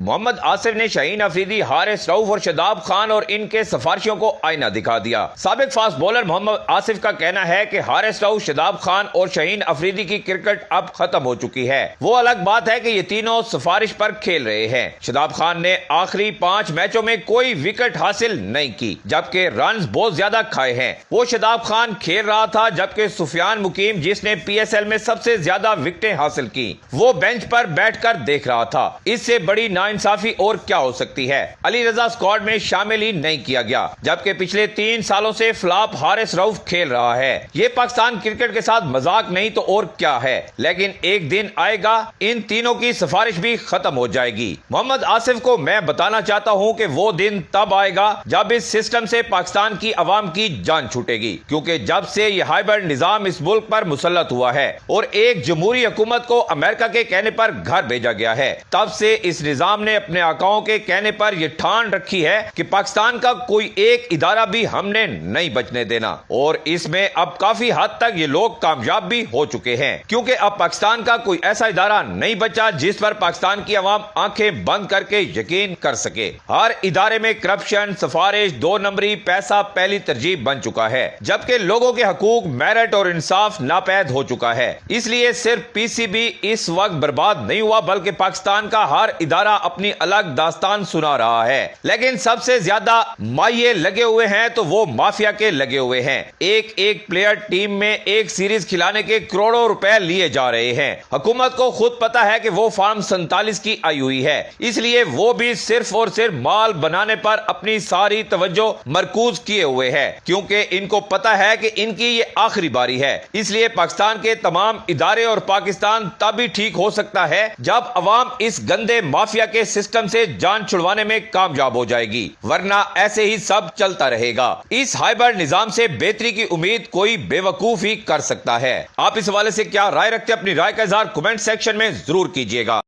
محمد آصف نے شاہین افریدی، حارث رؤف اور شاداب خان اور ان کے سفارشیوں کو آئینہ دکھا دیا۔ سابق فاسٹ بولر محمد آصف کا کہنا ہے کہ حارث رؤف، شاداب خان اور شاہین افریدی کی کرکٹ اب ختم ہو چکی ہے۔ وہ الگ بات ہے کہ یہ تینوں سفارش پر کھیل رہے ہیں۔ شاداب خان نے آخری 5 میچوں میں کوئی وکٹ حاصل نہیں کی، جبکہ رنز بہت زیادہ کھائے ہیں۔ وہ شاداب خان کھیل رہا تھا، جبکہ سفیان مقیم، جس نے پی ایس ایل میں سب سے زیادہ وکٹیں حاصل کی، وہ بینچ پر بیٹھ کر دیکھ رہا تھا۔ اس سے بڑی ناانصافی اور کیا ہو سکتی ہے؟ علی رضا اسکواڈ میں شامل ہی نہیں کیا گیا، جبکہ پچھلے 3 سالوں سے فلاپ حارث رؤف کھیل رہا ہے۔ یہ پاکستان کرکٹ کے ساتھ مذاق نہیں تو اور کیا ہے، لیکن ایک دن آئے گا ان تینوں کی سفارش بھی ختم ہو جائے گی۔ محمد آصف کو میں بتانا چاہتا ہوں کہ وہ دن تب آئے گا جب اس سسٹم سے پاکستان کی عوام کی جان چھوٹے گی، کیونکہ جب سے یہ ہائبرڈ نظام اس ملک پر مسلط ہوا ہے اور ایک جمہوری حکومت کو امریکہ کے کہنے پر گھر بھیجا گیا ہے، تب سے اس نظام نے اپنے آقاؤں کے کہنے پر یہ ٹھان رکھی ہے کہ پاکستان کا کوئی ایک ادارہ بھی ہم نے نہیں بچنے دینا، اور اس میں اب کافی حد تک یہ لوگ کامیاب بھی ہو چکے ہیں، کیونکہ اب پاکستان کا کوئی ایسا ادارہ نہیں بچا جس پر پاکستان کی عوام آنکھیں بند کر کے یقین کر سکے۔ ہر ادارے میں کرپشن، سفارش، 2 نمبری، پیسہ پہلی ترجیح بن چکا ہے، جبکہ لوگوں کے حقوق، میرٹ اور انصاف ناپید ہو چکا ہے۔ اس لیے صرف پی سی بی اس وقت برباد نہیں ہوا، بلکہ پاکستان کا ہر ادارہ اپنی الگ داستان سنا رہا ہے۔ لیکن سب سے زیادہ مائع لگے ہوئے ہیں تو وہ مافیا کے لگے ہوئے ہیں۔ ایک پلیئر ٹیم میں ایک سیریز کھلانے کے کروڑوں روپے لیے جا رہے ہیں۔ حکومت کو خود پتا ہے کہ وہ فارم 47 کی آئی ہوئی ہے، اس لیے وہ بھی صرف اور صرف مال بنانے پر اپنی ساری توجہ مرکوز کیے ہوئے ہے، کیونکہ ان کو پتا ہے کہ ان کی یہ آخری باری ہے۔ اس لیے پاکستان کے تمام ادارے اور پاکستان تب ہی ٹھیک ہو سکتا ہے جب عوام اس گندے مافیا کے سسٹم سے جان چھڑوانے میں کامیاب ہو جائے گی، ورنہ ایسے ہی سب چلتا رہے گا۔ اس ہائبرڈ نظام سے بہتری کی امید کوئی بے وقوف ہی کر سکتا ہے۔ آپ اس حوالے سے کیا رائے رکھتے ہیں؟ اپنی رائے کا اظہار کمنٹ سیکشن میں ضرور کیجیے گا۔